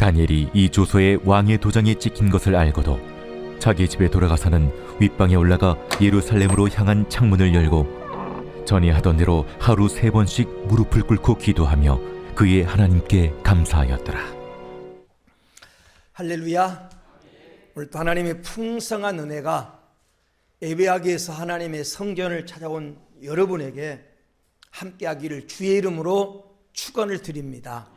다니엘이 이 조서에 왕의 도장이 찍힌 것을 알고도 자기 집에 돌아가서는 윗방에 올라가 예루살렘으로 향한 창문을 열고 전에 하던 대로 하루 3번씩 무릎을 꿇고 기도하며 그의 하나님께 감사하였더라. 할렐루야. 오늘도 하나님의 풍성한 은혜가 예배하기에서 하나님의 성전을 찾아온 여러분에게 함께하기를 주의 이름으로 축원을 드립니다.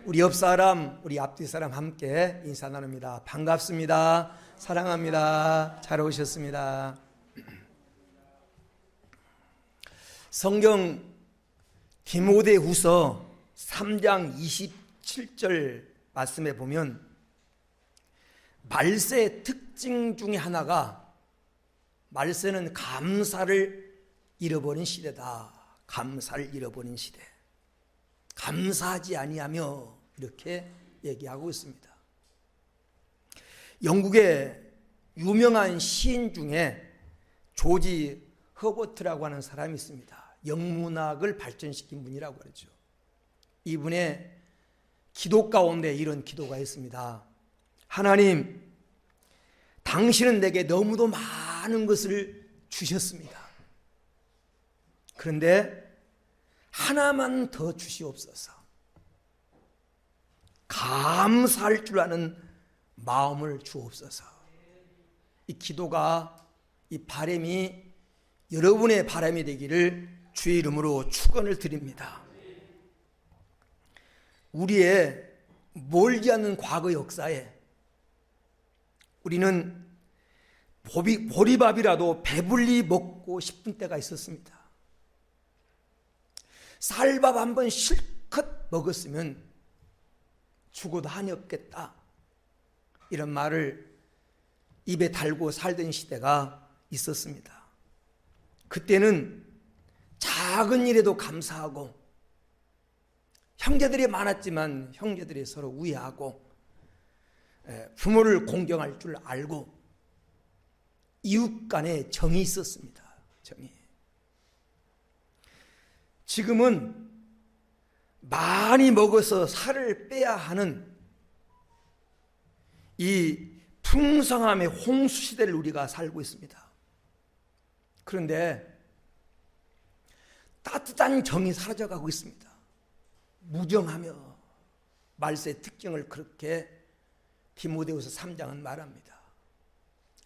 우리 옆사람, 우리 앞뒤 사람 함께 인사 나눕니다. 반갑습니다. 사랑합니다. 잘 오셨습니다. 성경 디모데후서 3장 27절 말씀에 보면 말세의 특징 중에 하나가 말세는 감사를 잃어버린 시대다. 감사를 잃어버린 시대. 감사하지 아니하며 이렇게 얘기하고 있습니다. 영국의 유명한 시인 중에 조지 허버트라고 하는 사람이 있습니다. 영문학을 발전시킨 분이라고 그러죠. 이분의 기도 가운데 이런 기도가 있습니다. 하나님, 당신은 내게 너무도 많은 것을 주셨습니다. 그런데 하나만 더 주시옵소서. 감사할 줄 아는 마음을 주옵소서. 이 기도가, 이 바람이 여러분의 바람이 되기를 주의 이름으로 축원을 드립니다. 우리의 멀지 않은 과거 역사에 우리는 보리밥이라도 배불리 먹고 싶은 때가 있었습니다. 쌀밥 한 번 실컷 먹었으면 죽어도 한이 없겠다, 이런 말을 입에 달고 살던 시대가 있었습니다. 그때는 작은 일에도 감사하고, 형제들이 많았지만 형제들이 서로 우애하고, 부모를 공경할 줄 알고, 이웃 간에 정이 있었습니다. 정이. 지금은 많이 먹어서 살을 빼야 하는 이 풍성함의 홍수 시대를 우리가 살고 있습니다. 그런데 따뜻한 정이 사라져가고 있습니다. 무정하며, 말세의 특징을 그렇게 디모데후서 3장은 말합니다.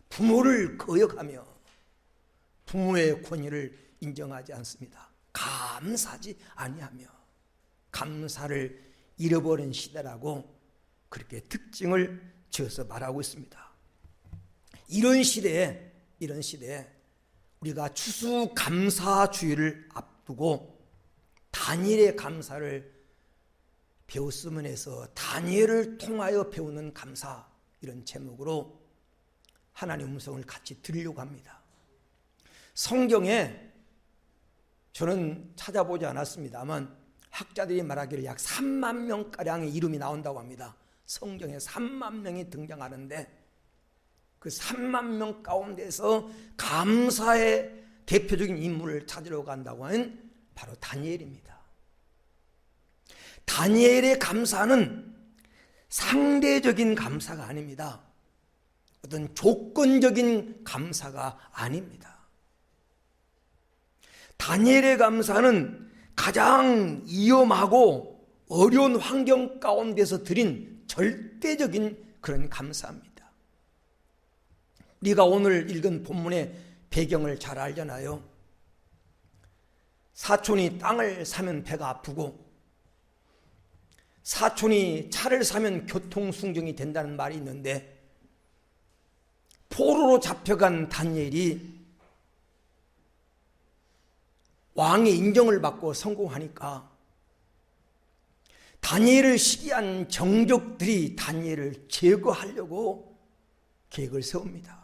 부모를 거역하며 부모의 권위를 인정하지 않습니다. 감사하지 아니하며 감사를 잃어버린 시대라고 그렇게 특징을 지어서 말하고 있습니다. 이런 시대에 우리가 추수감사주의를 앞두고 다니엘의 감사를 배웠으면 해서 다니엘을 통하여 배우는 감사, 이런 제목으로 하나님의 음성을 같이 들으려고 합니다. 성경에 저는 찾아보지 않았습니다만 학자들이 말하기를 약 3만 명가량의 이름이 나온다고 합니다. 성경에 3만 명이 등장하는데 그 3만 명 가운데서 감사의 대표적인 인물을 찾으러 간다고 하는 바로 다니엘입니다. 다니엘의 감사는 상대적인 감사가 아닙니다. 어떤 조건적인 감사가 아닙니다. 다니엘의 감사는 가장 위험하고 어려운 환경 가운데서 드린 절대적인 그런 감사입니다. 우리가 오늘 읽은 본문의 배경을 잘 알잖아요. 사촌이 땅을 사면 배가 아프고 사촌이 차를 사면 교통순경이 된다는 말이 있는데, 포로로 잡혀간 다니엘이 왕의 인정을 받고 성공하니까 다니엘을 시기한 정족들이 다니엘을 제거하려고 계획을 세웁니다.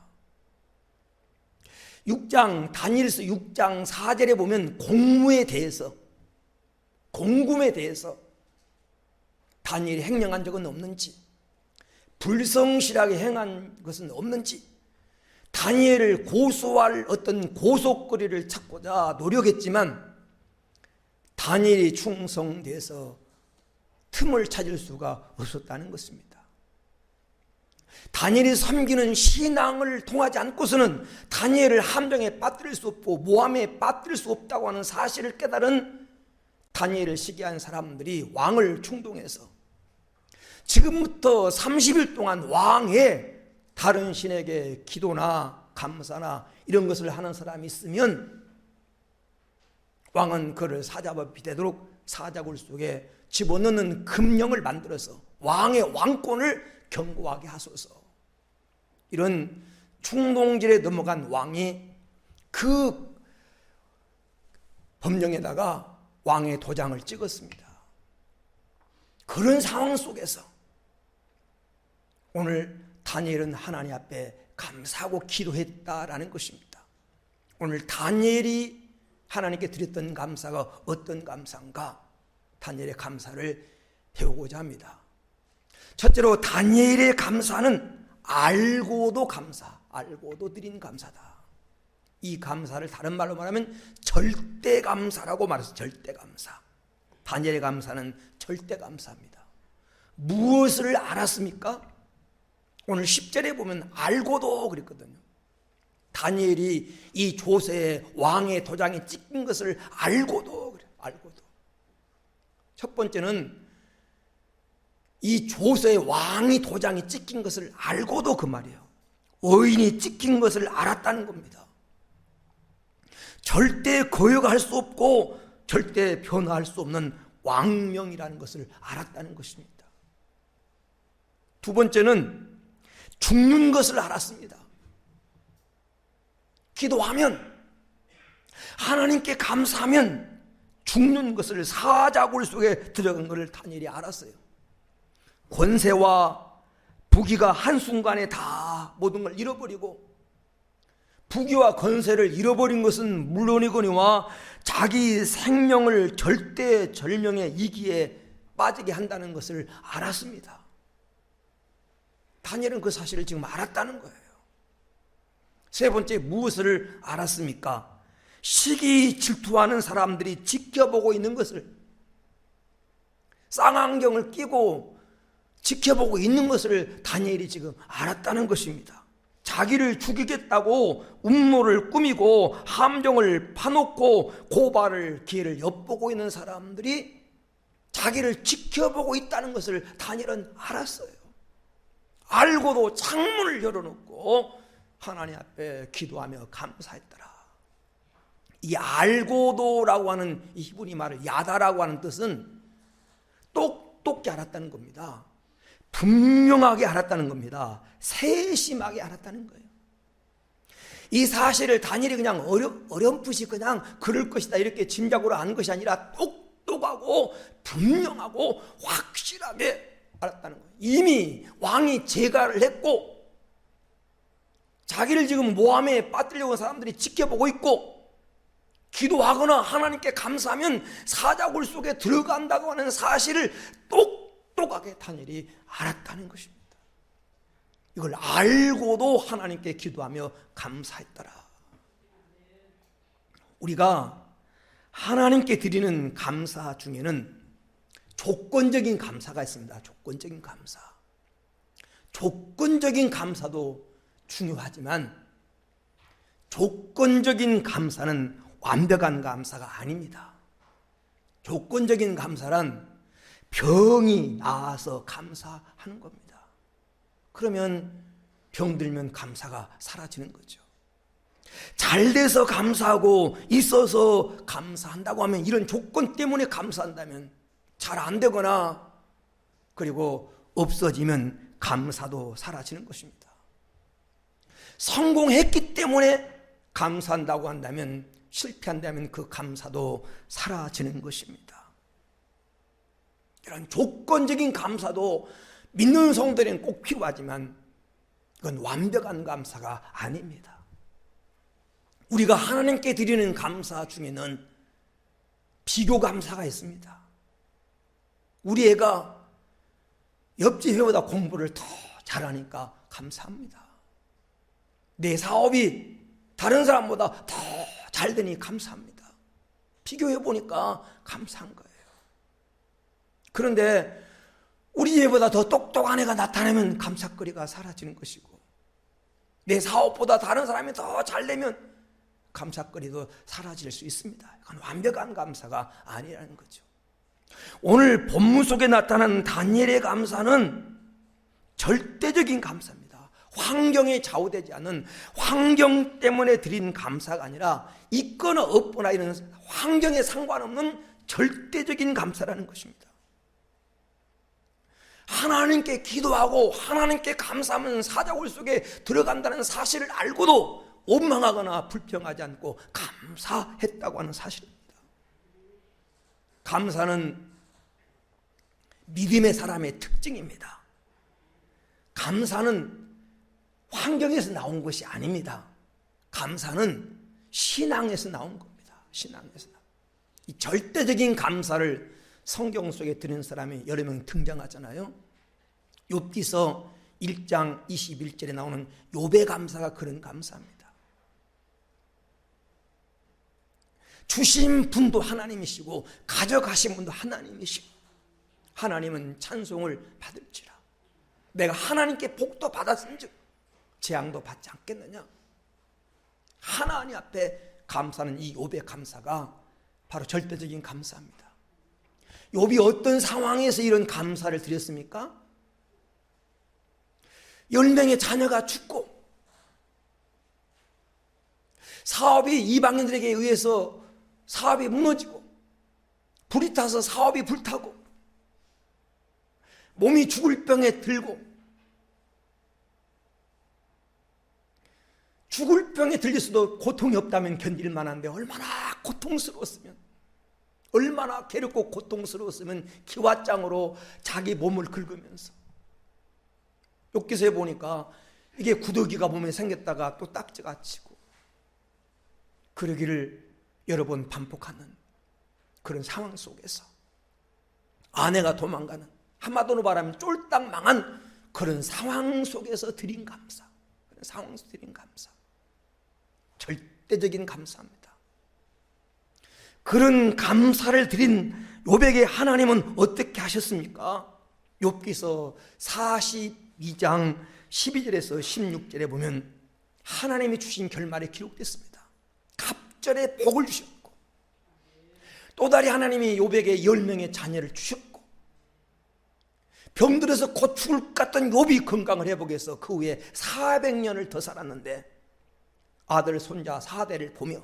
다니엘서 6장 4절에 보면 공금에 대해서 다니엘이 행령한 적은 없는지, 불성실하게 행한 것은 없는지, 다니엘을 고소할 어떤 고속거리를 찾고자 노력했지만 다니엘이 충성돼서 틈을 찾을 수가 없었다는 것입니다. 다니엘이 섬기는 신앙을 통하지 않고서는 다니엘을 함정에 빠뜨릴 수 없고 모함에 빠뜨릴 수 없다고 하는 사실을 깨달은 다니엘을 시기한 사람들이 왕을 충동해서 지금부터 30일 동안 왕의 다른 신에게 기도나 감사나 이런 것을 하는 사람이 있으면 왕은 그를 사자법이 되도록 사자굴 속에 집어넣는 금령을 만들어서 왕의 왕권을 경고하게 하소서. 이런 충동질에 넘어간 왕이 그 법령에다가 왕의 도장을 찍었습니다. 그런 상황 속에서 오늘 다니엘은 하나님 앞에 감사하고 기도했다라는 것입니다. 오늘 다니엘이 하나님께 드렸던 감사가 어떤 감사인가? 다니엘의 감사를 배우고자 합니다. 첫째로 다니엘의 감사는 알고도 감사, 알고도 드린 감사다. 이 감사를 다른 말로 말하면 절대 감사라고 말해서 절대 감사. 다니엘의 감사는 절대 감사입니다. 무엇을 알았습니까? 오늘 10절에 보면 알고도 그랬거든요. 다니엘이 이 조세의 왕의 도장에 찍힌 것을 알고도 그래. 알고도. 첫 번째는 이 조세의 왕이 도장에 찍힌 것을 알고도 그 말이에요. 의인이 찍힌 것을 알았다는 겁니다. 절대 거역할 수 없고 절대 변화할 수 없는 왕명이라는 것을 알았다는 것입니다. 두 번째는 죽는 것을 알았습니다. 기도하면 하나님께 감사하면 죽는 것을 사자굴 속에 들어간 것을 다니엘이 알았어요. 권세와 부귀가 한순간에 다 모든 걸 잃어버리고 부귀와 권세를 잃어버린 것은 물론이거니와 자기 생명을 절대절명의 위기에 빠지게 한다는 것을 알았습니다. 다니엘은 그 사실을 지금 알았다는 거예요. 세 번째, 무엇을 알았습니까? 시기 질투하는 사람들이 지켜보고 있는 것을, 쌍안경을 끼고 지켜보고 있는 것을 다니엘이 지금 알았다는 것입니다. 자기를 죽이겠다고 음모를 꾸미고 함정을 파놓고 고발을 기회를 엿보고 있는 사람들이 자기를 지켜보고 있다는 것을 다니엘은 알았어요. 알고도 창문을 열어놓고 하나님 앞에 기도하며 감사했더라. 이 알고도라고 하는 이 히브리 말을 야다라고 하는 뜻은 똑똑히 알았다는 겁니다. 분명하게 알았다는 겁니다. 세심하게 알았다는 거예요. 이 사실을 다니엘이 그냥 어렴풋이 그냥 그럴 것이다 이렇게 짐작으로 아는 것이 아니라 똑똑하고 분명하고 확실하게 알았다는 거예요. 이미 왕이 재가를 했고 자기를 지금 모함에 빠뜨리려고 하는 사람들이 지켜보고 있고 기도하거나 하나님께 감사하면 사자굴 속에 들어간다고 하는 사실을 똑똑하게 다니엘이 알았다는 것입니다. 이걸 알고도 하나님께 기도하며 감사했더라. 우리가 하나님께 드리는 감사 중에는 조건적인 감사가 있습니다. 조건적인 감사. 조건적인 감사도 중요하지만 조건적인 감사는 완벽한 감사가 아닙니다. 조건적인 감사란 병이 나아서 감사하는 겁니다. 그러면 병들면 감사가 사라지는 거죠. 잘 돼서 감사하고 있어서 감사한다고 하면 이런 조건 때문에 감사한다면 잘 안 되거나 그리고 없어지면 감사도 사라지는 것입니다. 성공했기 때문에 감사한다고 한다면 실패한다면 그 감사도 사라지는 것입니다. 이런 조건적인 감사도 믿는 성도들은 꼭 필요하지만 그건 완벽한 감사가 아닙니다. 우리가 하나님께 드리는 감사 중에는 비교 감사가 있습니다. 우리 애가 옆집 애보다 공부를 더 잘하니까 감사합니다. 내 사업이 다른 사람보다 더 잘 되니 감사합니다. 비교해 보니까 감사한 거예요. 그런데 우리 애보다 더 똑똑한 애가 나타나면 감사거리가 사라지는 것이고, 내 사업보다 다른 사람이 더 잘되면 감사거리도 사라질 수 있습니다. 이건 완벽한 감사가 아니라는 거죠. 오늘 본문 속에 나타난 다니엘의 감사는 절대적인 감사입니다. 환경에 좌우되지 않는, 환경 때문에 드린 감사가 아니라 있거나 없거나 이런 환경에 상관없는 절대적인 감사라는 것입니다. 하나님께 기도하고 하나님께 감사하면 사자굴 속에 들어간다는 사실을 알고도 원망하거나 불평하지 않고 감사했다고 하는 사실입니다. 감사는 믿음의 사람의 특징입니다. 감사는 환경에서 나온 것이 아닙니다. 감사는 신앙에서 나온 겁니다. 신앙에서. 이 절대적인 감사를 성경 속에 드는 사람이 여러 명 등장하잖아요. 욥기서 1장 21절에 나오는 욥의 감사가 그런 감사입니다. 주신 분도 하나님이시고 가져가신 분도 하나님이시고, 하나님은 찬송을 받을지라. 내가 하나님께 복도 받았은즉 재앙도 받지 않겠느냐. 하나님 앞에 감사는, 이 욥의 감사가 바로 절대적인 감사입니다. 욥이 어떤 상황에서 이런 감사를 드렸습니까? 10명의 자녀가 죽고 사업이 이방인들에게 의해서 사업이 무너지고 불이 타서 사업이 불타고 몸이 죽을 병에 들고, 죽을 병에 들렸어도 고통이 없다면 견딜 만한데 얼마나 고통스러웠으면, 얼마나 괴롭고 고통스러웠으면 기왓장으로 자기 몸을 긁으면서. 욥기서에 보니까 이게 구더기가 몸에 생겼다가 또 딱지가 치고, 그러기를 여러 번 반복하는 그런 상황 속에서 아내가 도망가는, 한마디로 말하면 쫄딱 망한 그런 상황 속에서 드린 감사, 그런 상황 속에서 드린 감사, 절대적인 감사입니다. 그런 감사를 드린 욥에게 하나님은 어떻게 하셨습니까? 욥기서 42장 12절에서 16절에 보면 하나님이 주신 결말이 기록됐습니다. 갑절에 복을 주셨고, 또 다리 하나님이 욥에게 10명의 자녀를 주셨고, 병들어서 곧 죽을 것 같던 욥이 건강을 회복해서 그 후에 400년을 더 살았는데 아들 손자 4대를 보며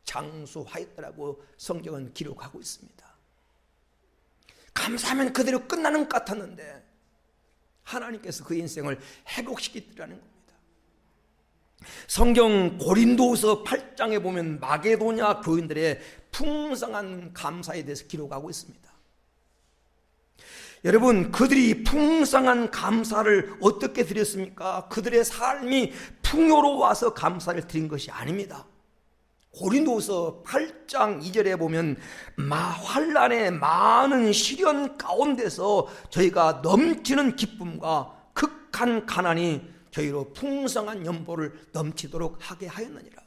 장수하였더라고 성경은 기록하고 있습니다. 감사하면 그대로 끝나는 것 같았는데 하나님께서 그 인생을 회복시키더라는 겁니다. 성경 고린도후서 8장에 보면 마게도냐 교인들의 풍성한 감사에 대해서 기록하고 있습니다. 여러분, 그들이 풍성한 감사를 어떻게 드렸습니까? 그들의 삶이 풍요로워서 감사를 드린 것이 아닙니다. 고린도후서 8장 2절에 보면 환난의 많은 시련 가운데서 저희가 넘치는 기쁨과 극한 가난이 저희로 풍성한 연보를 넘치도록 하게 하였느니라.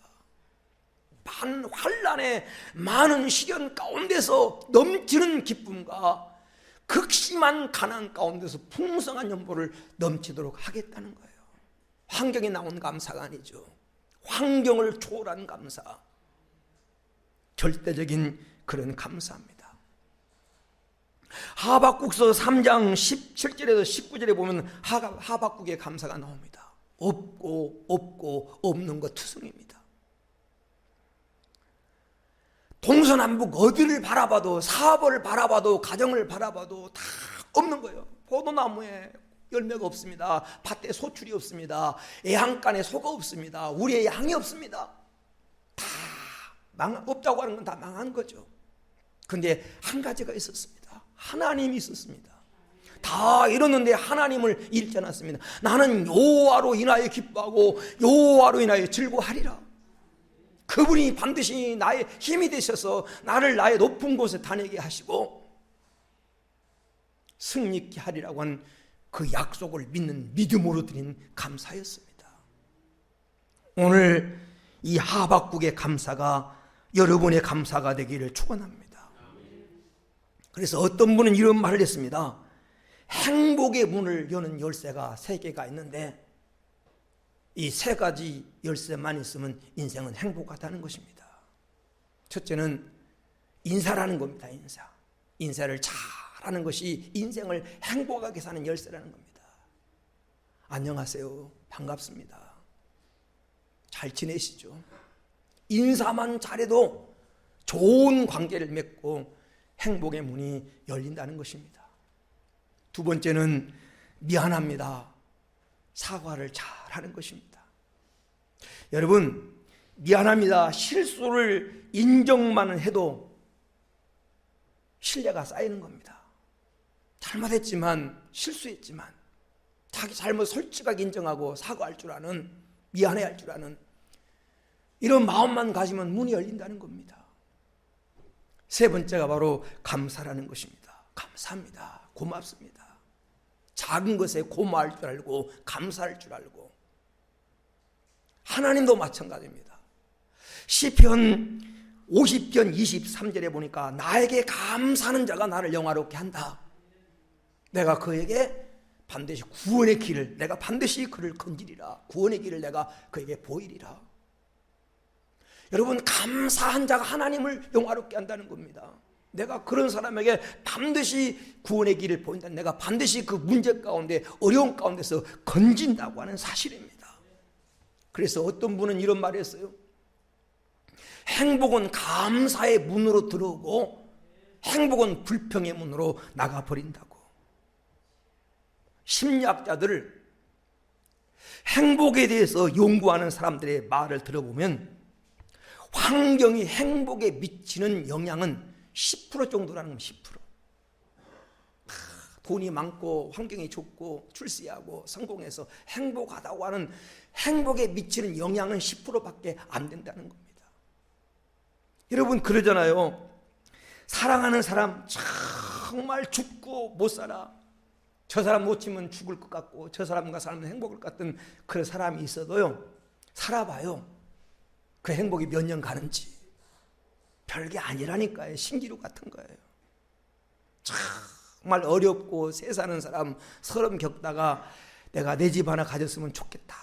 환난의 많은 시련 가운데서 넘치는 기쁨과 극심한 가난 가운데서 풍성한 연보를 넘치도록 하겠다는 거예요. 환경에 나온 감사가 아니죠. 환경을 초월한 감사, 절대적인 그런 감사입니다. 하박국서 3장 17절에서 19절에 보면 하박국의 감사가 나옵니다. 없고 없는 것 투성입니다. 동서남북 어디를 바라봐도, 사업을 바라봐도, 가정을 바라봐도 다 없는 거예요. 포도나무에 열매가 없습니다. 밭에 소출이 없습니다. 애양간에 소가 없습니다. 우리의 양이 없습니다. 다 없다고 하는 건 다 망한 거죠. 그런데 한 가지가 있었습니다. 하나님이 있었습니다. 다 이뤘는데 하나님을 잃지 않았습니다. 나는 여호와로 인하여 기뻐하고 여호와로 인하여 즐거워하리라. 그분이 반드시 나의 힘이 되셔서 나를 나의 높은 곳에 다니게 하시고 승리케 하리라고 한 그 약속을 믿는 믿음으로 드린 감사였습니다. 오늘 이 하박국의 감사가 여러분의 감사가 되기를 축원합니다. 그래서 어떤 분은 이런 말을 했습니다. 행복의 문을 여는 열쇠가 3개가 있는데 이 3가지 열쇠만 있으면 인생은 행복하다는 것입니다. 첫째는 인사라는 겁니다. 인사를 잘하는 것이 인생을 행복하게 사는 열쇠라는 겁니다. 안녕하세요, 반갑습니다, 잘 지내시죠? 인사만 잘해도 좋은 관계를 맺고 행복의 문이 열린다는 것입니다. 두 번째는 미안합니다, 사과를 잘하는 것입니다. 여러분, 미안합니다, 실수를 인정만 해도 신뢰가 쌓이는 겁니다. 잘못했지만, 실수했지만 자기 잘못 솔직하게 인정하고 사과할 줄 아는, 미안해할 줄 아는 이런 마음만 가지면 문이 열린다는 겁니다. 세 번째가 바로 감사라는 것입니다. 감사합니다, 고맙습니다. 작은 것에 고마울 줄 알고 감사할 줄 알고. 하나님도 마찬가지입니다. 시편 50편 23절에 보니까 나에게 감사하는 자가 나를 영화롭게 한다. 내가 그에게 반드시 구원의 길을, 내가 반드시 그를 건지리라. 구원의 길을 내가 그에게 보이리라. 여러분, 감사한 자가 하나님을 영화롭게 한다는 겁니다. 내가 그런 사람에게 반드시 구원의 길을 보인다. 내가 반드시 그 문제 가운데, 어려운 가운데서 건진다고 하는 사실입니다. 그래서 어떤 분은 이런 말을 했어요. 행복은 감사의 문으로 들어오고 행복은 불평의 문으로 나가버린다고. 심리학자들, 행복에 대해서 연구하는 사람들의 말을 들어보면 환경이 행복에 미치는 영향은 10% 정도라는 겁니다. 10%. 돈이 많고 환경이 좋고 출세하고 성공해서 행복하다고 하는 행복에 미치는 영향은 10%밖에 안 된다는 겁니다. 여러분, 그러잖아요. 사랑하는 사람 정말 죽고 못 살아. 저 사람 놓치면 죽을 것 같고 저 사람과 살면 행복할 것 같은 그런 사람이 있어도요, 살아봐요. 그 행복이 몇 년 가는지 별게 아니라니까요. 신기루 같은 거예요. 정말 어렵고 새 사는 사람 서름 겪다가 내가 내 집 하나 가졌으면 좋겠다.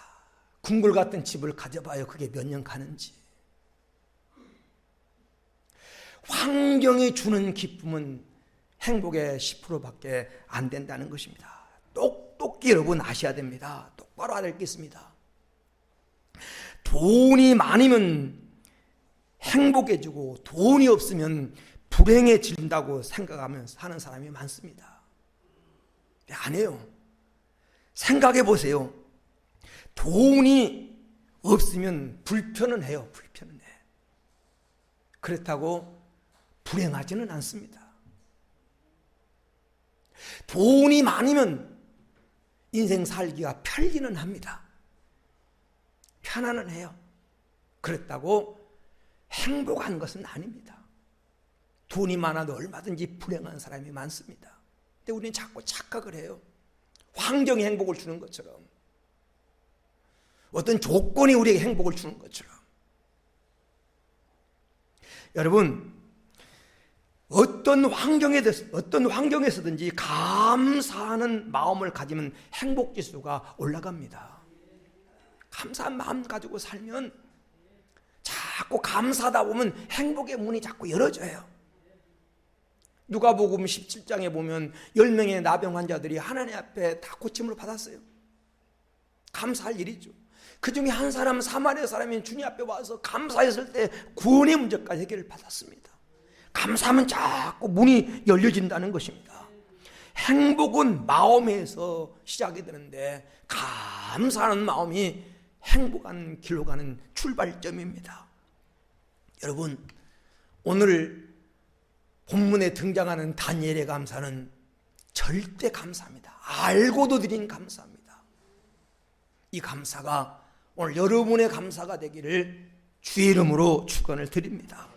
궁궐 같은 집을 가져봐요. 그게 몇 년 가는지. 환경이 주는 기쁨은 행복의 10%밖에 안 된다는 것입니다. 똑똑히 여러분 아셔야 됩니다. 똑바로 알아야 겠습니다. 돈이 많으면 행복해지고 돈이 없으면 불행해진다고 생각하면서 사는 사람이 많습니다. 안 해요. 생각해 보세요. 돈이 없으면 불편은 해요. 불편은 해. 그렇다고 불행하지는 않습니다. 돈이 많으면 인생 살기가 편리는 합니다. 편안은 해요. 그렇다고 행복한 것은 아닙니다. 돈이 많아도 얼마든지 불행한 사람이 많습니다. 근데 우리는 자꾸 착각을 해요. 환경이 행복을 주는 것처럼, 어떤 조건이 우리에게 행복을 주는 것처럼. 여러분, 어떤 환경에서든지 감사하는 마음을 가지면 행복 지수가 올라갑니다. 감사한 마음 가지고 살면 자꾸 감사하다 보면 행복의 문이 자꾸 열어져요. 누가복음 17장에 보면 10명의 나병 환자들이 하나님 앞에 다 고침을 받았어요. 감사할 일이죠. 그 중에 한 사람, 사마리아 사람이 주님 앞에 와서 감사했을 때 구원의 문제까지 해결을 받았습니다. 감사하면 자꾸 문이 열려진다는 것입니다. 행복은 마음에서 시작이 되는데 감사하는 마음이 행복한 길로 가는 출발점입니다. 여러분, 오늘 본문에 등장하는 다니엘의 감사는 절대 감사입니다. 알고도 드린 감사입니다. 이 감사가 오늘 여러분의 감사가 되기를 주의 이름으로 축원을 드립니다.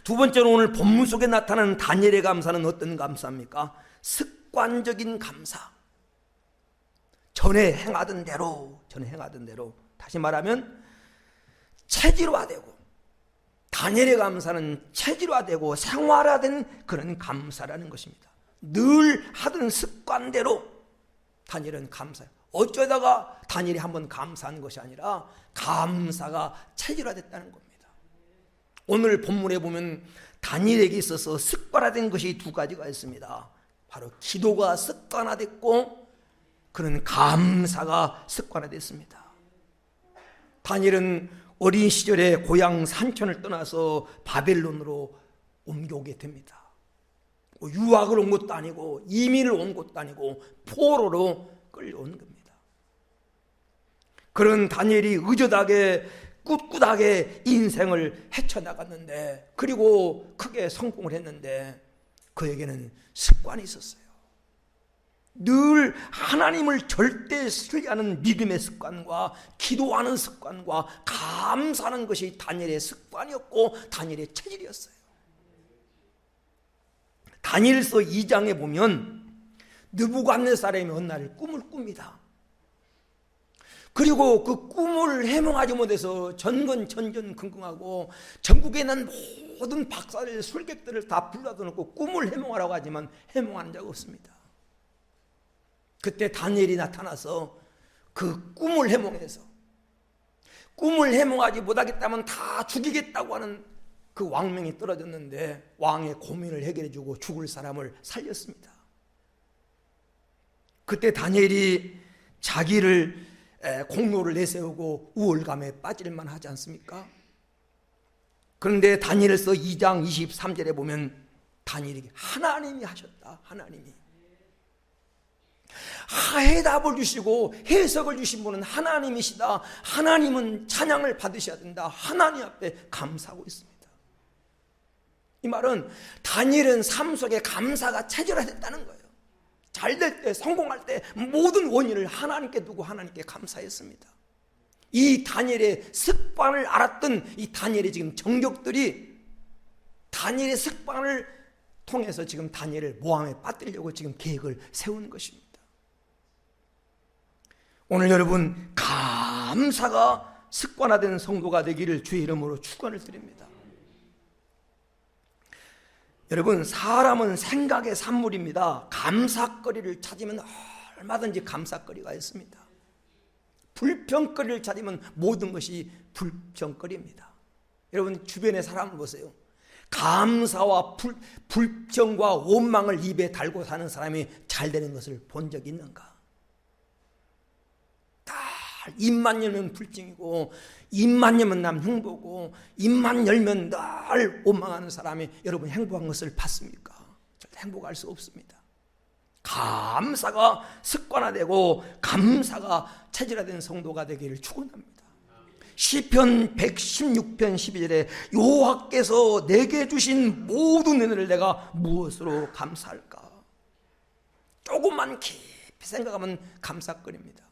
두 번째로 오늘 본문 속에 나타나는 다니엘의 감사는 어떤 감사입니까? 습관적인 감사. 전에 행하던 대로, 다시 말하면 체질화되고, 다니엘의 감사는 체질화되고 생활화된 그런 감사라는 것입니다. 늘 하던 습관대로 다니엘은 감사해요. 어쩌다가 다니엘이 한번 감사한 것이 아니라 감사가 체질화됐다는 겁니다. 오늘 본문에 보면 다니엘에게 있어서 습관화된 것이 두 가지가 있습니다. 바로 기도가 습관화됐고 그는 감사가 습관화됐습니다. 다니엘은 어린 시절에 고향 산천을 떠나서 바벨론으로 옮겨오게 됩니다. 유학을 온 것도 아니고 이민을 온 것도 아니고 포로로 끌려온 겁니다. 그런 다니엘이 의젓하게 꿋꿋하게 인생을 헤쳐나갔는데, 그리고 크게 성공을 했는데 그에게는 습관이 있었어요. 늘 하나님을 절대 신뢰하는 믿음의 습관과 기도하는 습관과 감사하는 것이 다니엘의 습관이었고 다니엘의 체질이었어요. 다니엘서 2장에 보면 느부갓네살이 어느 날 꿈을 꿉니다. 그리고 그 꿈을 해몽하지 못해서 전전긍긍하고 전국에 있는 모든 박사들, 술객들을 다 불러다 놓고 꿈을 해몽하라고 하지만 해몽한 적 없습니다. 그때 다니엘이 나타나서 그 꿈을 해몽해서, 꿈을 해몽하지 못하겠다면 다 죽이겠다고 하는 그 왕명이 떨어졌는데 왕의 고민을 해결해 주고 죽을 사람을 살렸습니다. 그때 다니엘이 자기를 공로를 내세우고 우월감에 빠질만 하지 않습니까? 그런데 다니엘서 2장 23절에 보면 다니엘에게 하나님이 하셨다. 하나님이 해답을 주시고 해석을 주신 분은 하나님이시다. 하나님은 찬양을 받으셔야 된다. 하나님 앞에 감사하고 있습니다. 이 말은 다니엘은 삶 속에 감사가 체질화됐다는 거예요. 잘 될 때, 성공할 때 모든 원인을 하나님께 두고 하나님께 감사했습니다. 이 다니엘의 습관을 알았던 이 다니엘의 지금 정적들이 다니엘의 습관을 통해서 지금 다니엘을 모함에 빠뜨리려고 지금 계획을 세우는 것입니다. 오늘 여러분, 감사가 습관화된 성도가 되기를 주의 이름으로 축원을 드립니다. 여러분, 사람은 생각의 산물입니다. 감사거리를 찾으면 얼마든지 감사거리가 있습니다. 불평거리를 찾으면 모든 것이 불평거리입니다. 여러분, 주변의 사람을 보세요. 감사와 불평과 원망을 입에 달고 사는 사람이 잘 되는 것을 본 적이 있는가? 다 입만 열면 불평이고, 입만 열면 남 흉보고, 입만 열면 늘 원망하는 사람이 여러분 행복한 것을 봤습니까? 절대 행복할 수 없습니다. 감사가 습관화되고 감사가 체질화된 성도가 되기를 축원합니다. 시편 116편 12절에 여호와께서 내게 주신 모든 은혜를 내가 무엇으로 감사할까? 조금만 깊이 생각하면 감사거리입니다.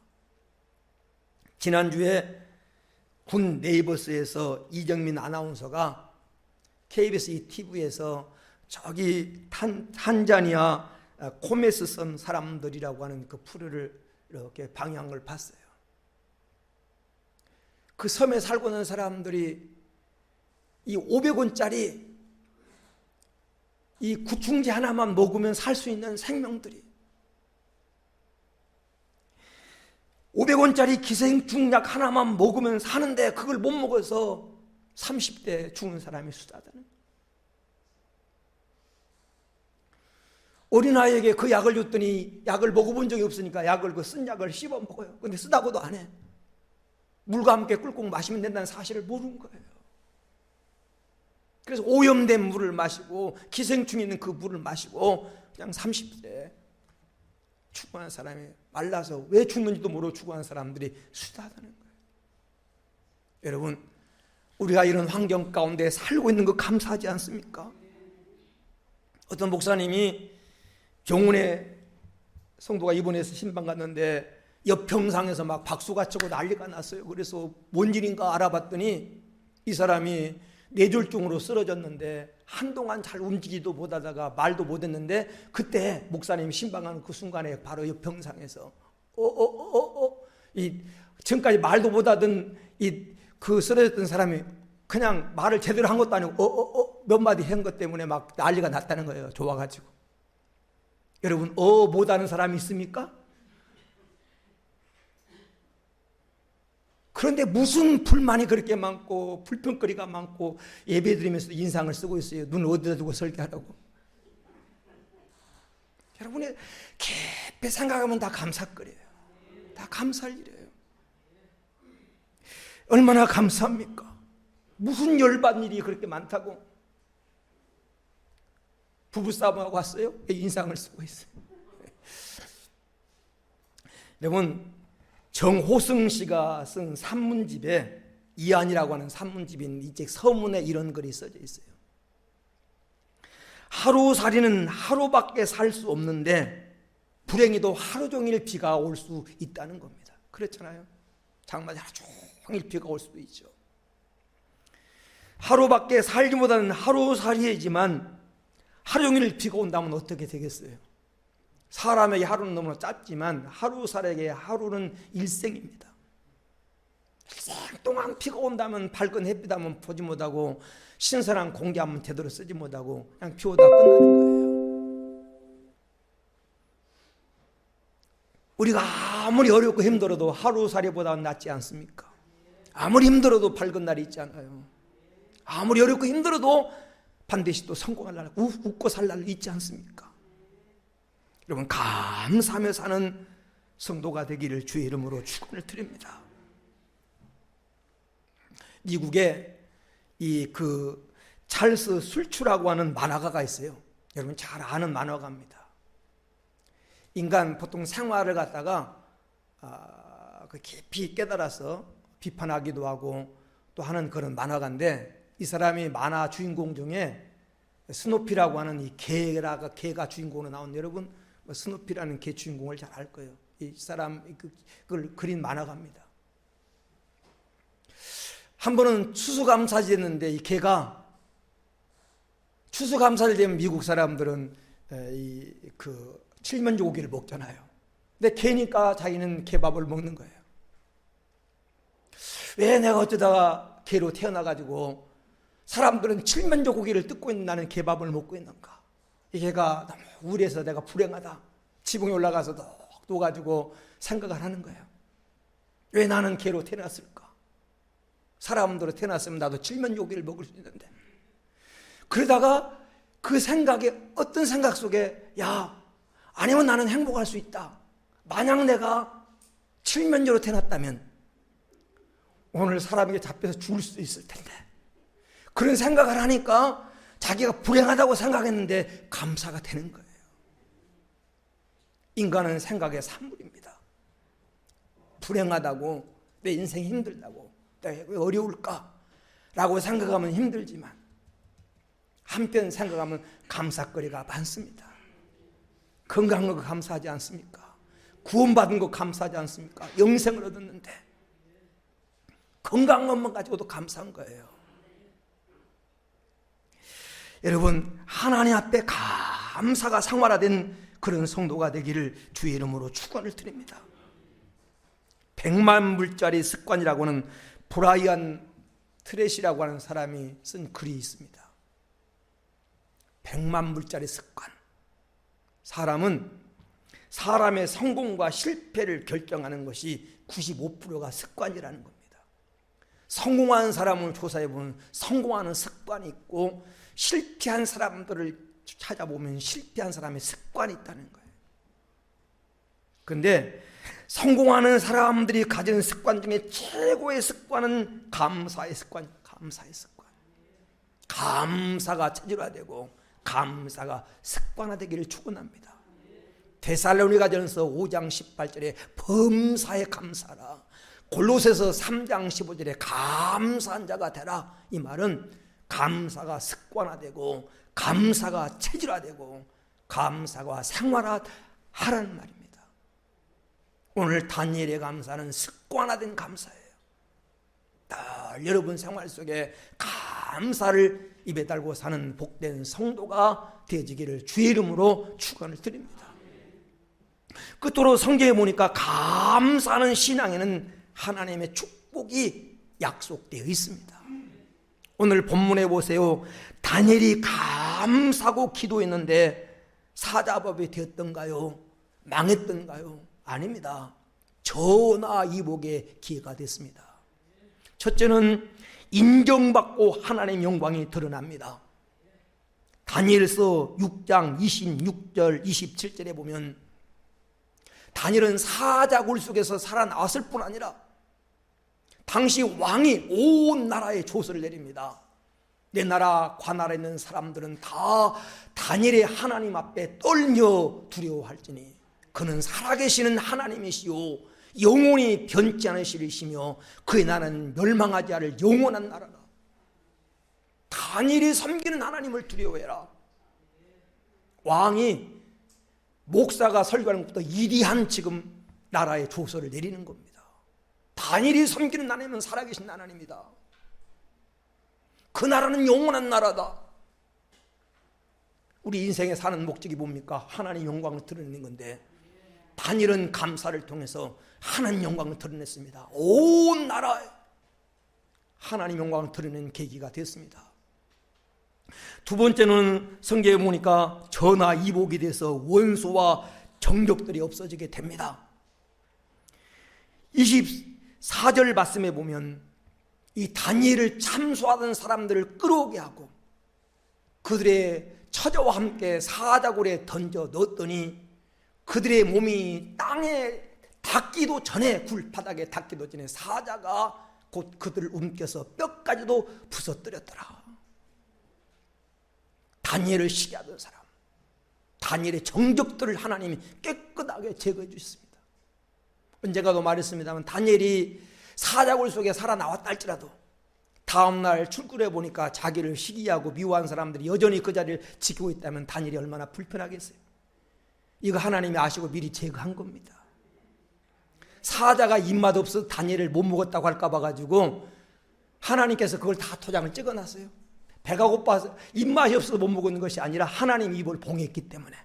지난주에 군 네이버스에서 이정민 아나운서가 KBS TV에서 저기 탄자니아 코메스 섬 사람들이라고 하는 그 프로를 이렇게 방영한 걸 봤어요. 그 섬에 살고 있는 사람들이 이 500원짜리 이 구충제 하나만 먹으면 살 수 있는 생명들이 500원짜리 기생충약 하나만 먹으면 사는데 그걸 못 먹어서 30대 죽은 사람이 수다다는. 어린아이에게 그 약을 줬더니 약을 먹어본 적이 없으니까 약을 그 쓴 약을 씹어 먹어요. 근데 쓰다고도 안 해. 물과 함께 꿀꺽 마시면 된다는 사실을 모르는 거예요. 그래서 오염된 물을 마시고 기생충이 있는 그 물을 마시고 그냥 30대 죽어간 사람이 말라서 왜 죽는지도 모르고 죽어간 사람들이 수다하다는 거예요. 여러분, 우리가 이런 환경 가운데 살고 있는 거 감사하지 않습니까? 어떤 목사님이 병원에 성도가 입원해서 신방 갔는데 옆 병상에서 막 박수가 치고 난리가 났어요. 그래서 뭔 일인가 알아봤더니 이 사람이 뇌졸중으로 쓰러졌는데 한동안 잘 움직이지도 못하다가 말도 못했는데 그때 목사님이 신방하는 그 순간에 바로 옆 병상에서 이 지금까지 말도 못하던 이 그 쓰러졌던 사람이 그냥 말을 제대로 한 것도 아니고 몇 마디 한 것 때문에 막 난리가 났다는 거예요. 좋아가지고. 여러분 못하는 사람이 있습니까? 그런데 무슨 불만이 그렇게 많고 불평거리가 많고 예배드리면서 인상을 쓰고 있어요. 눈 어디다 두고 설교하라고. 여러분이 깊이 생각하면 다 감사거려요. 다 감사할 일이에요. 얼마나 감사합니까? 무슨 열받는 일이 그렇게 많다고. 부부싸움하고 왔어요? 인상을 쓰고 있어요. 여러분, 정호승 씨가 쓴 산문집에 이안이라고 하는 산문집인 이 책 서문에 이런 글이 써져 있어요. 하루살이는 하루밖에 살 수 없는데 불행히도 하루 종일 비가 올 수 있다는 겁니다. 그렇잖아요. 장마에 하루 종일 비가 올 수도 있죠. 하루밖에 살기보다는 하루살이이지만 하루 종일 비가 온다면 어떻게 되겠어요? 사람에게 하루는 너무나 짧지만 하루살에게 하루는 일생입니다. 일생 동안 비가 온다면 밝은 햇빛 하면 보지 못하고 신선한 공기 하면 제대로 쓰지 못하고 그냥 비 오다 끝나는 거예요. 우리가 아무리 어렵고 힘들어도 하루살이보다는 낫지 않습니까? 아무리 힘들어도 밝은 날이 있잖아요. 아무리 어렵고 힘들어도 반드시 또 성공할 날, 웃고 살 날 있지 않습니까? 여러분, 감사하며 사는 성도가 되기를 주의 이름으로 축원을 드립니다. 미국에 찰스 술추라고 하는 만화가가 있어요. 여러분 잘 아는 만화가입니다. 인간 보통 생활을 갖다가 깊이 깨달아서 비판하기도 하고 또 하는 그런 만화가인데, 이 사람이 만화 주인공 중에 스누피라고 하는 이 개가 주인공으로 나온, 여러분 스누피라는 개 주인공을 잘 알 거예요. 이 사람 그걸 그린 만화가입니다. 한 번은 추수감사절이 됐는데 이 개가 추수감사절 되면 미국 사람들은 칠면조 고기를 먹잖아요. 근데 개니까 자기는 개밥을 먹는 거예요. 왜 내가 어쩌다가 개로 태어나가지고 사람들은 칠면조 고기를 뜯고 있는 나는 개밥을 먹고 있는가? 이 개가 너무 우울해서 내가 불행하다, 지붕에 올라가서 누워가지고 생각을 하는 거예요. 왜 나는 개로 태어났을까? 사람들로 태어났으면 나도 칠면조 고기를 먹을 수 있는데. 그러다가 그 생각에, 어떤 생각 속에, 아니면 나는 행복할 수 있다. 만약 내가 칠면조로 태어났다면 오늘 사람에게 잡혀서 죽을 수도 있을 텐데. 그런 생각을 하니까 자기가 불행하다고 생각했는데 감사가 되는 거예요. 인간은 생각의 산물입니다. 불행하다고, 내 인생이 힘들다고, 내가 왜 어려울까? 라고 생각하면 힘들지만 한편 생각하면 감사거리가 많습니다. 건강한 거 감사하지 않습니까? 구원받은 거 감사하지 않습니까? 영생을 얻었는데 건강한 것만 가지고도 감사한 거예요. 여러분, 하나님 앞에 감사가 상활화된 그런 성도가 되기를 주의 이름으로 축원을 드립니다. 100만 불짜리 습관이라고 하는 브라이언 트레시라고 하는 사람이 쓴 글이 있습니다. 100만 불짜리 습관. 사람은 사람의 성공과 실패를 결정하는 것이 95%가 습관이라는 겁니다. 성공한 사람을 조사해보면 성공하는 습관이 있고, 실패한 사람들을 찾아보면 실패한 사람의 습관이 있다는 거예요. 그런데 성공하는 사람들이 가진 습관 중에 최고의 습관은 감사의 습관. 감사의 습관. 감사가 체질화되고 감사가 습관화되기를 축원합니다. 데살로니가전서 5장 18절에 범사에 감사라, 골로새서 3장 15절에 감사한 자가 되라. 이 말은 감사가 습관화되고 감사가 체질화되고 감사가 생활화하라는 말입니다. 오늘 다니엘의 감사는 습관화된 감사예요. 늘 여러분 생활 속에 감사를 입에 달고 사는 복된 성도가 되어지기를 주의 이름으로 축원을 드립니다. 끝으로 성경에 보니까 감사하는 신앙에는 하나님의 축복이 약속되어 있습니다. 오늘 본문에 보세요. 다니엘이 감사하고 기도했는데 사자법이 되었던가요? 망했던가요? 아닙니다. 전화이복의 기회가 됐습니다. 첫째는 인정받고 하나님의 영광이 드러납니다. 다니엘서 6장 26절 27절에 보면 다니엘은 사자굴 속에서 살아나왔을 뿐 아니라 당시 왕이 온 나라에 조서를 내립니다. 내 나라 관할에 있는 사람들은 다 다니엘의 하나님 앞에 떨며 두려워할지니 그는 살아계시는 하나님이시요 영원히 변치 않으시리시며 그의 나라는 멸망하지 않을 영원한 나라다. 다니엘이 섬기는 하나님을 두려워해라. 왕이 목사가 설교하는 것보다 이리한 지금 나라에 조서를 내리는 겁니다. 다니엘이 섬기는 하나님은 살아계신 하나님이다. 그 나라는 영원한 나라다. 우리 인생에 사는 목적이 뭡니까? 하나님의 영광을 드러내는 건데 다니엘은 감사를 통해서 하나님 영광을 드러냈습니다. 온 나라에 하나님 영광을 드러내는 계기가 됐습니다. 두 번째는 성경에 보니까 전화이복이 돼서 원수와 정적들이 없어지게 됩니다. 24절 말씀에 보면 이 다니엘을 참소하던 사람들을 끌어오게 하고 그들의 처자와 함께 사자굴에 던져 넣었더니 그들의 몸이 땅에 닿기도 전에 굴바닥에 닿기도 전에 사자가 곧 그들을 움켜서 뼈까지도 부서뜨렸더라. 다니엘을 시기하던 사람, 다니엘의 정적들을 하나님이 깨끗하게 제거해 주셨습니다. 언젠가도 말했습니다만 다니엘이 사자굴 속에 살아나왔다 할지라도 다음날 출근해 보니까 자기를 시기하고 미워한 사람들이 여전히 그 자리를 지키고 있다면 다니엘이 얼마나 불편하겠어요. 이거 하나님이 아시고 미리 제거한 겁니다. 사자가 입맛 없어서 다니엘을 못 먹었다고 할까 봐 가지고 하나님께서 그걸 다 토장을 찍어놨어요. 배가 고파서 입맛이 없어서 못 먹는 것이 아니라 하나님 입을 봉했기 때문에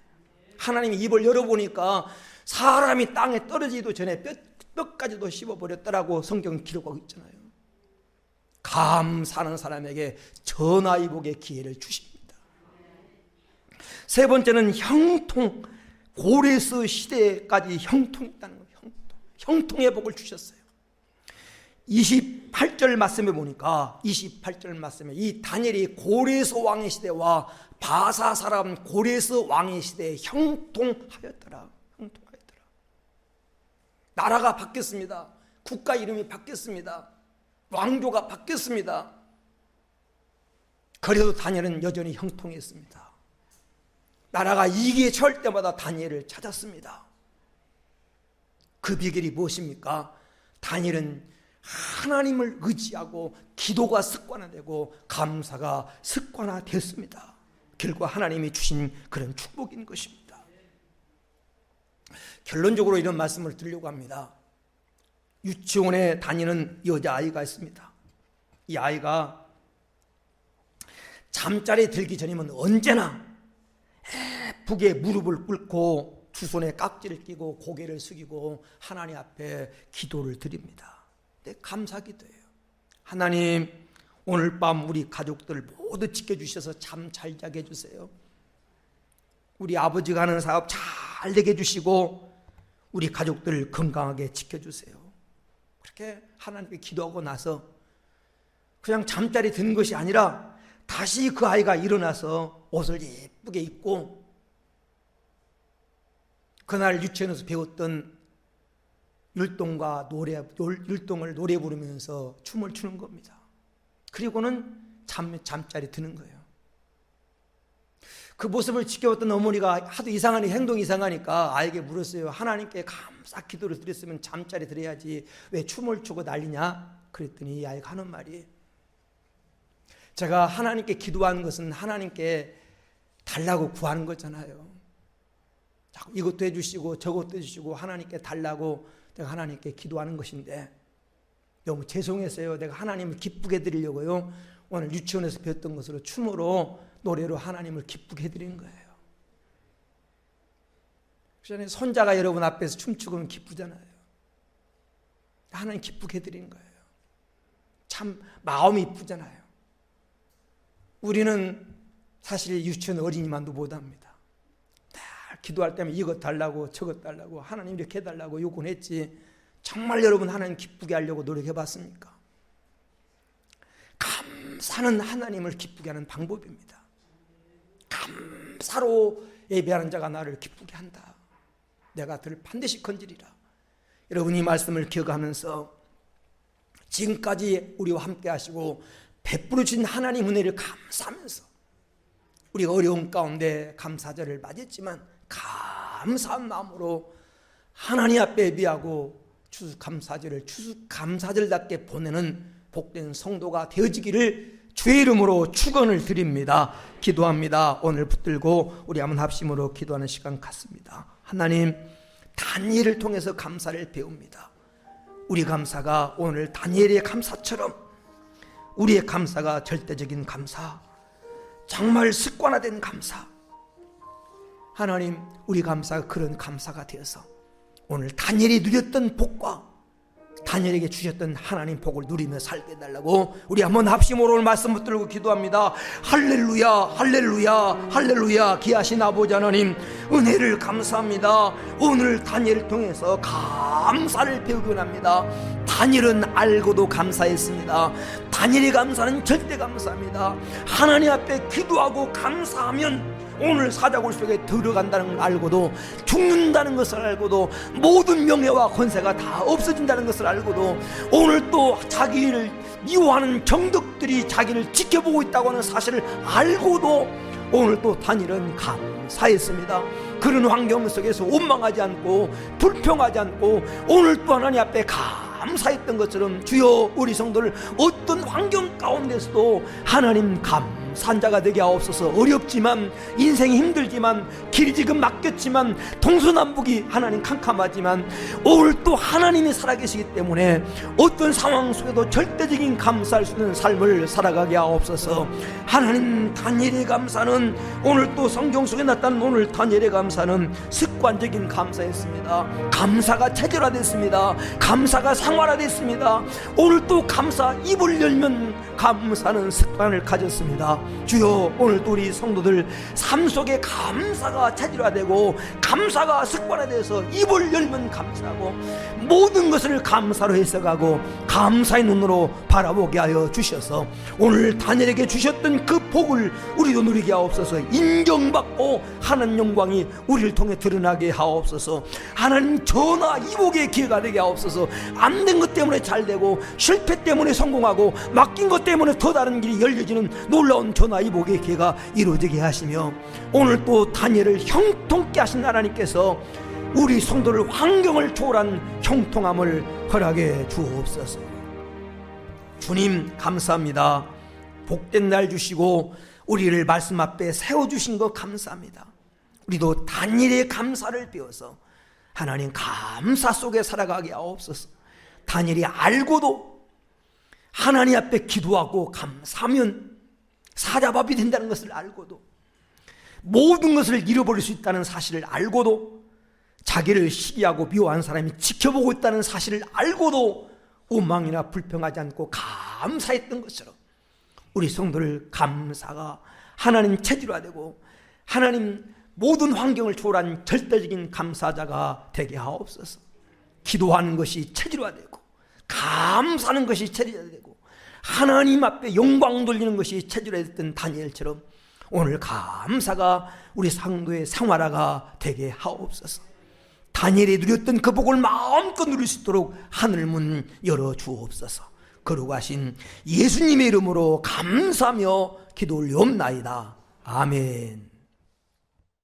하나님이 입을 열어보니까 사람이 땅에 떨어지기도 전에 뼈까지도 씹어버렸더라고 성경은 기록하고 있잖아요. 감사하는 사람에게 전화이복의 기회를 주십니다. 세 번째는 형통, 고레스 시대까지 형통했다는 거예요. 형통의 복을 주셨어요. 28절 말씀에 보니까 28절 말씀에 이 다니엘이 고레스 왕의 시대와 바사 사람 고레스 왕의 시대에 형통하였더라. 나라가 바뀌었습니다. 국가 이름이 바뀌었습니다. 왕조가 바뀌었습니다. 그래도 다니엘은 여전히 형통했습니다. 나라가 이기에 처할 때마다 다니엘을 찾았습니다. 그 비결이 무엇입니까? 다니엘은 하나님을 의지하고 기도가 습관화되고 감사가 습관화되었습니다. 결과 하나님이 주신 그런 축복인 것입니다. 결론적으로 이런 말씀을 드리려고 합니다. 유치원에 다니는 여자아이가 있습니다. 이 아이가 잠자리에 들기 전이면 언제나 애프게 무릎을 꿇고 두 손에 깍지를 끼고 고개를 숙이고 하나님 앞에 기도를 드립니다. 네, 감사기도예요. 하나님, 오늘 밤 우리 가족들 모두 지켜주셔서 잠 잘 자게 해주세요. 우리 아버지가 하는 사업 잘 되게 해주시고 우리 가족들 건강하게 지켜주세요. 그렇게 하나님께 기도하고 나서 그냥 잠자리 드는 것이 아니라 다시 그 아이가 일어나서 옷을 예쁘게 입고 그날 유치원에서 배웠던 율동과 율동을 노래 부르면서 춤을 추는 겁니다. 그리고는 잠자리 드는 거예요. 그 모습을 지켜봤던 어머니가 하도 행동이 이상하니까 아이에게 물었어요. 하나님께 감사 기도를 드렸으면 잠자리 들어야지 왜 춤을 추고 난리냐? 그랬더니 이 아이가 하는 말이, 제가 하나님께 기도하는 것은 하나님께 달라고 구하는 거잖아요. 이것도 해주시고 저것도 해주시고 하나님께 달라고 내가 하나님께 기도하는 것인데 너무 죄송했어요. 내가 하나님을 기쁘게 해드리려고요. 오늘 유치원에서 배웠던 것으로 춤으로 노래로 하나님을 기쁘게 해드리는 거예요. 그전에 손자가 여러분 앞에서 춤추고는 기쁘잖아요. 하나님 기쁘게 해드리는 거예요. 참 마음이 이쁘잖아요. 우리는 사실 유치원 어린이만도 못합니다. 기도할 때면 이것 달라고 저것 달라고 하나님 이렇게 해달라고 요구는 했지, 정말 여러분 하나님 기쁘게 하려고 노력해 봤습니까? 감사는 하나님을 기쁘게 하는 방법입니다. 감사로 예배하는 자가 나를 기쁘게 한다. 내가 그를 반드시 건지리라. 여러분 이 말씀을 기억하면서 지금까지 우리와 함께 하시고 베풀어 주신 하나님 은혜를 감사하면서 우리가 어려운 가운데 감사절을 맞이했지만 감사한 마음으로 하나님 앞에 예배하고 추수감사절을 추수감사절답게 보내는 복된 성도가 되어지기를 주의 이름으로 축원을 드립니다. 기도합니다. 오늘 붙들고 우리 한번 합심으로 기도하는 시간 갖습니다. 하나님, 다니엘을 통해서 감사를 배웁니다. 우리 감사가 오늘 다니엘의 감사처럼 우리의 감사가 절대적인 감사, 정말 습관화된 감사, 하나님 우리 감사가 그런 감사가 되어서 오늘 다니엘이 누렸던 복과 다니엘에게 주셨던 하나님 복을 누리며 살게 해달라고 우리 한번 합심으로 오늘 말씀 붙들고 기도합니다. 할렐루야 할렐루야 할렐루야. 귀하신 아버지 하나님, 은혜를 감사합니다. 오늘 다니엘을 통해서 감사를 배우곤 합니다. 다니엘은 알고도 감사했습니다. 다니엘의 감사는 절대 감사합니다. 하나님 앞에 기도하고 감사하면 오늘 사자굴 속에 들어간다는 걸 알고도, 죽는다는 것을 알고도, 모든 명예와 권세가 다 없어진다는 것을 알고도, 오늘 또 자기를 미워하는 정덕들이 자기를 지켜보고 있다고 하는 사실을 알고도 오늘 또 다니엘은 감사했습니다. 그런 환경 속에서 원망하지 않고 불평하지 않고 오늘 또 하나님 앞에 감사했던 것처럼 주여 우리 성도를 어떤 환경 가운데서도 하나님 감사한 자가 되게 하옵소서. 어렵지만 인생이 힘들지만 길이 지금 막혔지만 동서남북이 하나님 캄캄하지만 오늘 또 하나님이 살아계시기 때문에 어떤 상황 속에도 절대적인 감사할 수 있는 삶을 살아가게 하옵소서. 하나님, 다니엘의 감사는 오늘 또 성경 속에 나타난 오늘 다니엘의 감사는 습관적인 감사였습니다. 감사가 체질화됐습니다. 감사가 상활화됐습니다. 오늘 또 감사 입을 열면 감사는 습관을 가졌습니다. 주여 오늘도 우리 성도들 삶 속에 감사가 체질화되고 감사가 습관화돼서 입을 열면 감사하고 모든 것을 감사로 해석하고 감사의 눈으로 바라보게 하여 주셔서 오늘 다니엘에게 주셨던 그 복을 우리도 누리게 하옵소서. 인정받고 하나님 영광이 우리를 통해 드러나게 하옵소서. 하나님 전화 이복의 기회가 되게 하옵소서. 안 된 것 때문에 잘 되고 실패 때문에 성공하고 맡긴 것 때문에 더 다른 길이 열려지는 놀라운 전화 이복의 기회가 이루어지게 하시며 오늘 또 다니엘을 형통케 하신 하나님께서 우리 성도를 환경을 초월한 형통함을 허락해 주옵소서. 주님 감사합니다. 복된 날 주시고 우리를 말씀 앞에 세워주신 것 감사합니다. 우리도 다니엘의 감사를 배워서 하나님 감사 속에 살아가게 하옵소서. 다니엘이 알고도 하나님 앞에 기도하고 감사하면 사자밥이 된다는 것을 알고도 모든 것을 잃어버릴 수 있다는 사실을 알고도 자기를 시기하고 미워하는 사람이 지켜보고 있다는 사실을 알고도 원망이나 불평하지 않고 감사했던 것처럼 우리 성도를 감사가 하나님 체질화되고 하나님 모든 환경을 초월한 절대적인 감사자가 되게 하옵소서. 기도하는 것이 체질화되고 감사하는 것이 체질화되고 하나님 앞에 영광 돌리는 것이 체질화됐던 다니엘처럼 오늘 감사가 우리 성도의 생활화가 되게 하옵소서. 다니엘이 누렸던 그 복을 마음껏 누릴 수 있도록 하늘 문 열어 주옵소서. 거룩하신 예수님의 이름으로 감사하며 기도 올리옵나이다. 아멘.